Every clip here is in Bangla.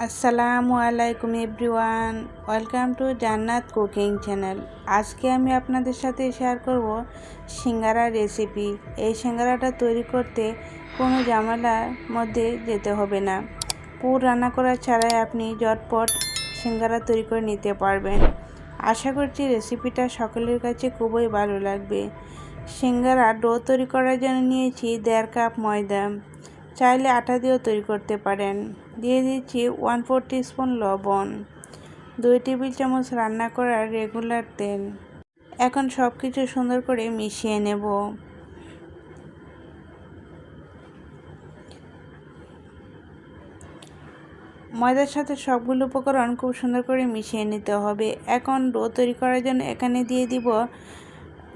আসসালামু আলাইকুম এভরিওয়ান, ওয়েলকাম টু জান্নাত কুকিং চ্যানেল। আজকে আমি আপনাদের সাথে শেয়ার করব সিঙ্গারা রেসিপি। এই সিঙ্গারাটা তৈরি করতে কোনো ঝামেলার মধ্যে যেতে হবে না। পুর রান্না করা ছাড়াই আপনি ঝটপট সিঙ্গারা তৈরি করে নিতে পারবেন। আশা করছি রেসিপিটা সকলের কাছে খুবই ভালো লাগবে। সিঙ্গারা ডো তৈরি করার জন্য নিয়েছি 1.5 কাপ ময়দা, চাইলে আটা দিয়েও তৈরি করতে পারেন। দিয়ে দিচ্ছি 1/4 টিস্পুন লবণ, 2 টেবিল চামচ রান্না করার রেগুলার তেল। এখন সব কিছু সুন্দর করে মিশিয়ে নেব। ময়দার সাথে সবগুলো উপকরণ খুব সুন্দর করে মিশিয়ে নিতে হবে। এখন ডো তৈরি করার জন্য এখানে দিয়ে দিব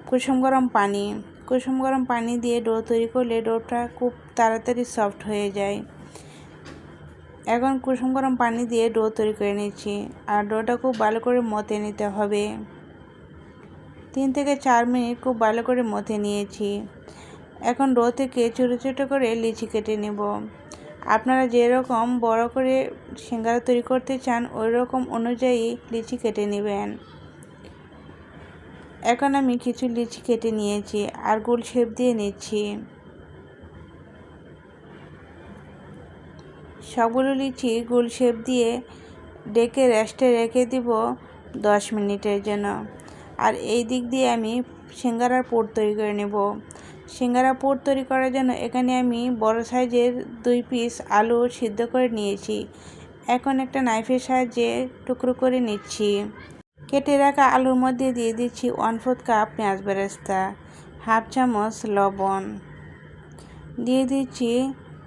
কুসুম গরম পানি। কুসুম গরম পানি দিয়ে ডো তৈরি করলে ডোটা খুব তাড়াতাড়ি সফট হয়ে যায়। এখন কুসুম গরম পানি দিয়ে ডো তৈরি করে নিচ্ছি, আর ডোটা খুব ভালো করে মথে নিতে হবে। 3 থেকে 4 মিনিট খুব ভালো করে মথে নিয়েছি। এখন ডো থেকে ছোটো ছোটো করে লিচি কেটে নেব। আপনারা যেরকম বড় করে সিঙ্গারা তৈরি করতে চান ওই রকম অনুযায়ী লিচি কেটে নেবেন। এখন আমি কিছু লিচি কেটে নিয়েছি আর গোল শেপ দিয়ে নিচ্ছি। সবগুলো লিচি গোল শেপ দিয়ে ডেকে রেস্টে রেখে দিব 10 মিনিটের জন্য। আর এই দিক দিয়ে আমি সিঙ্গারার পুর তৈরি করে নেব। সিঙ্গারা পুর তৈরি করার জন্য এখানে আমি বড় সাইজের 2 পিস আলু সিদ্ধ করে নিয়েছি। এখন একটা নাইফের সাহায্যে টুকরো করে নিচ্ছি। কেটে রাখা আলুর মধ্যে দিয়ে দিচ্ছি 1/4 কাপ পেঁয়াজ বেরেস্তা, 1/2 চামচ লবণ, দিয়ে দিচ্ছি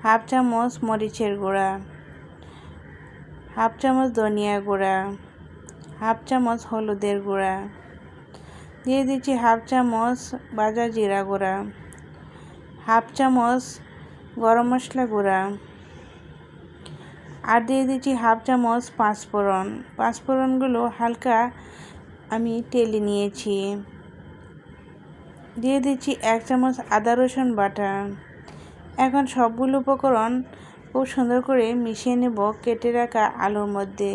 1/2 চামচ মরিচের গুঁড়া, 1/2 চামচ ধনিয়া গুঁড়া, 1/2 চামচ হলুদের গুঁড়া, দিয়ে দিচ্ছি 1/2 চামচ ভাজা জিরা গুঁড়া, 1/2 চামচ গরম মশলা গুঁড়া, আর দিয়ে দিচ্ছি 1/2 চামচ পাঁচফোড়ন। পাঁচফোড়নগুলো হালকা আমি টেলে নিয়েছি। দিয়ে দিচ্ছি 1 চামচ আদা রসুন বাটা। এখন সবগুলো উপকরণ খুব সুন্দর করে মিশিয়ে নেব কেটে রাখা আলুর মধ্যে।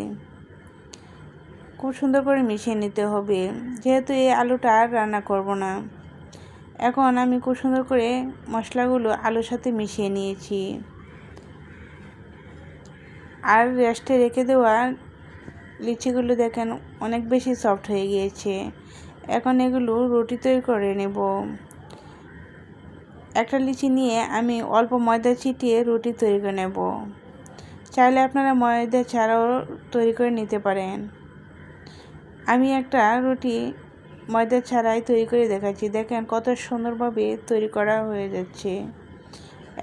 খুব সুন্দর করে মিশিয়ে নিতে হবে, যেহেতু এই আলুটা আর রান্না করব না। এখন আমি খুব সুন্দর করে মশলাগুলো আলুর সাথে মিশিয়ে নিয়েছি। আর রেস্টে রেখে দেওয়া লিচিগুলো দেখেন অনেক বেশি সফট হয়ে গিয়েছে। এখন এগুলো রুটি তৈরি করে নেব। একটা লিচি নিয়ে আমি অল্প ময়দা ছিটিয়ে রুটি তৈরি করে নেব। চাইলে আপনারা ময়দা ছাড়াও তৈরি করে নিতে পারেন। আমি একটা রুটি ময়দা ছাড়াই তৈরি করে দেখাচ্ছি। দেখেন কত সুন্দরভাবে তৈরি করা হয়ে যাচ্ছে,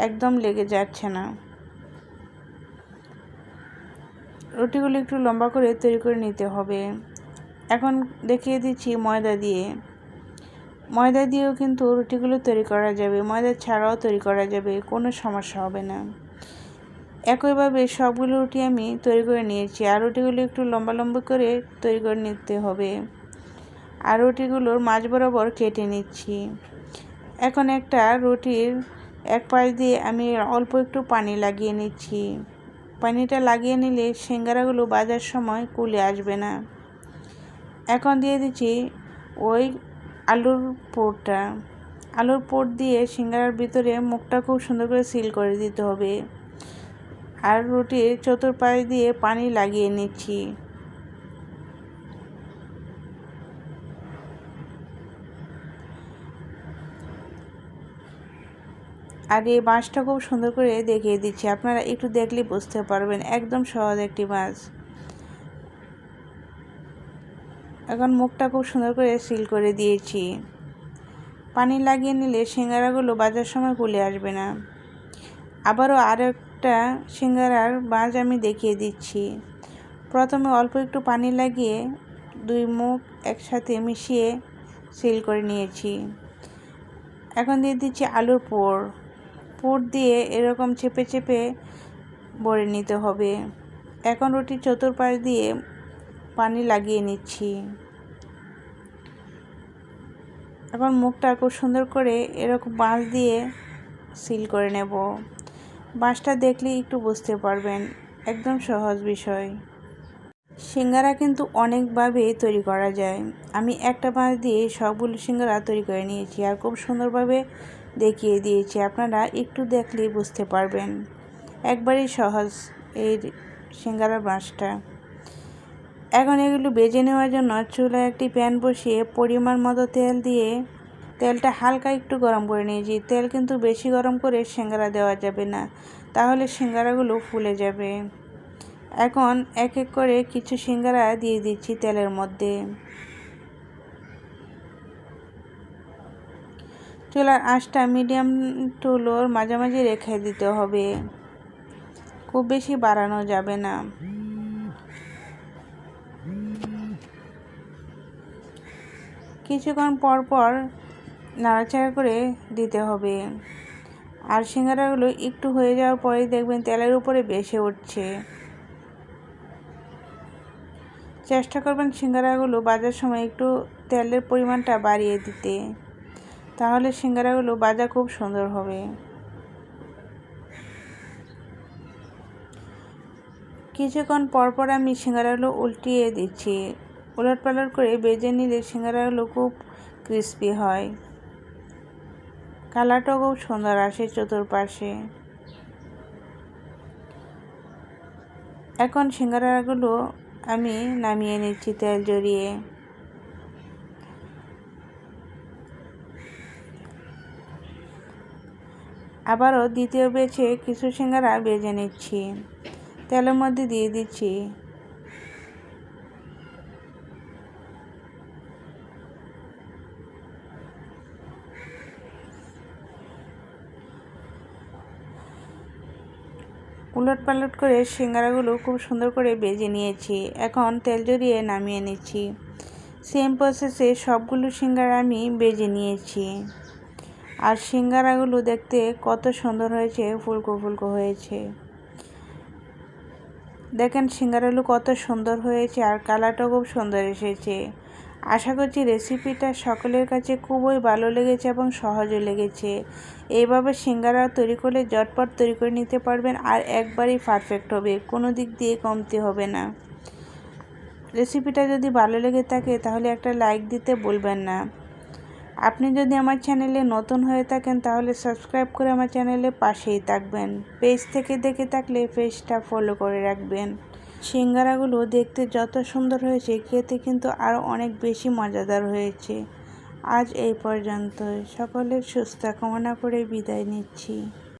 একদম লেগে যাচ্ছে না। রুটিগুলো একটু লম্বা করে তৈরি করে নিতে হবে। এখন দেখিয়ে দিচ্ছি ময়দা দিয়ে। ময়দা দিয়েও কিন্তু রুটিগুলো তৈরি করা যাবে, ময়দা ছাড়াও তৈরি করা যাবে, কোনো সমস্যা হবে না। একইভাবে সবগুলো রুটি আমি তৈরি করে নিয়েছি। আর রুটিগুলো একটু লম্বা লম্বা করে তৈরি করে নিতে হবে। আর রুটিগুলোর মাঝ বরাবর কেটে নিচ্ছি। এখন একটা রুটির এক পাশ দিয়ে আমি অল্প একটু পানি লাগিয়ে নিচ্ছি। পানিটা লাগিয়ে নিলে সিঙ্গারাগুলো ভাজার সময় কুলে আসবে না। এখন দিয়ে দিচ্ছি ওই আলুর পুরটা। আলুর পুর দিয়ে সিঙ্গারার ভিতরে মুখটা খুব সুন্দর করে সিল করে দিতে হবে। আর রুটির চতুর্পাশ দিয়ে পানি লাগিয়ে নিচ্ছি। আর এই মাছটা খুব সুন্দর করে দেখিয়ে দিচ্ছি, আপনারা একটু দেখলে বুঝতে পারবেন, একদম সহজ একটি মাছ। এখন মুখটা খুব সুন্দর করে সিল করে দিয়েছি। পানি লাগিয়ে নিলে সিঙ্গারাগুলো ভাজার সময় কুলে আসবে না। আবারও আরেকটা সিঙ্গারার ভাঁজ আমি দেখিয়ে দিচ্ছি। প্রথমে অল্প একটু পানি লাগিয়ে 2 মুখ একসাথে মিশিয়ে সিল করে নিয়েছি। এখন দিয়ে দিচ্ছি আলুর পুর। পুর দিয়ে এরকম চেপে চেপে ভরে নিতে হবে। এখন রুটির চতুর্পাশ দিয়ে পানি লাগিয়ে নিচ্ছি। এখন মুখটা খুব সুন্দর করে এরকম বাঁশ দিয়ে সিল করে নেব। বাঁশটা দেখলে একটু বুঝতে পারবেন, একদম সহজ বিষয়। সিঙ্গারা কিন্তু অনেকভাবে তৈরি করা যায়। আমি একটা মাছ দিয়ে সবগুলো সিঙ্গারা তৈরি করে নিয়েছি আর খুব সুন্দরভাবে দেখিয়ে দিয়েছি। আপনারা একটু দেখলেই বুঝতে পারবেন। একবারই সহজ এই সিঙ্গারার মাছটা। এখন এগুলো ভেজে নেওয়ার জন্য চুলায় একটি প্যান বসিয়ে পরিমাণ মতো তেল দিয়ে তেলটা হালকা একটু গরম করে নিয়েছি। তেল কিন্তু বেশি গরম করে সিঙ্গারা দেওয়া যাবে না, তাহলে সিঙ্গারাগুলো ফুলে যাবে। এখন এক এক করে কিছু সিঙ্গারা দিয়ে দিচ্ছি তেলের মধ্যে। চুলার আঁচটা মিডিয়াম টু লোর মাঝামাঝি রেখে দিতে হবে, খুব বেশি বাড়ানো যাবে না। কিছুক্ষণ পর পর নাড়াচাড়া করে দিতে হবে। আর সিঙ্গারাগুলো একটু হয়ে যাওয়ার পরেই দেখবেন তেলের উপরে ভেসে উঠছে। চেষ্টা করবেন সিঙ্গারাগুলো ভাজার সময় একটু তেলের পরিমাণটা বাড়িয়ে দিতে, তাহলে সিঙ্গারাগুলো ভাজা খুব সুন্দর হবে। কিছুক্ষণ পর পর আমি সিঙ্গারাগুলো উল্টিয়ে দিচ্ছি। উলটপালট করে ভেজে নিলে সিঙ্গারাগুলো খুব ক্রিস্পি হয়, কালারটাও খুব সুন্দর আসে চতুর্পাশে। এখন সিঙ্গারাগুলো আমি নামিয়ে নিচ্ছি তেল জড়িয়ে। আবারও দ্বিতীয় ব্যাচে কিছু সিঙ্গারা ভেজে নিচ্ছি, তেলের মধ্যে দিয়ে দিচ্ছি। উলটপালট করে সিঙ্গারাগুলো খুব সুন্দর করে ভেজে নিয়েছি। এখন তেল জড়িয়ে নামিয়ে নিচ্ছি। সেম প্রসেসে সবগুলো সিঙ্গারা আমি ভেজে নিয়েছি। আর সিঙ্গারাগুলো দেখতে কত সুন্দর হয়েছে, ফুলকো ফুলকো হয়েছে। দেখেন সিঙ্গারাগুলো কত সুন্দর হয়েছে আর কালারটাও খুব সুন্দর এসেছে। আশা করছি রেসিপিটা সকলের কাছে খুবই ভালো লেগেছে এবং সহজও লেগেছে। এইভাবে সিঙ্গারা তৈরি করলে ঝটপট তৈরি করে নিতে পারবেন আর একবারই পারফেক্ট হবে, কোনো দিক দিয়ে কমতি হবে না। রেসিপিটা যদি ভালো লেগে থাকে তাহলে একটা লাইক দিতে ভুলবেন না। আপনি যদি আমার চ্যানেলে নতুন হয়ে থাকেন তাহলে সাবস্ক্রাইব করে আমার চ্যানেলের পাশেই থাকবেন। পেজ থেকে দেখে থাকলে পেজটা ফলো করে রাখবেন। সিঙ্গারাগুলো দেখতে যত সুন্দর হয়েছে খেতে কিন্তু আরও অনেক বেশি মজাদার হয়েছে। আজ এই পর্যন্ত, সকলের সুস্থতা কামনা করে বিদায় নিচ্ছি।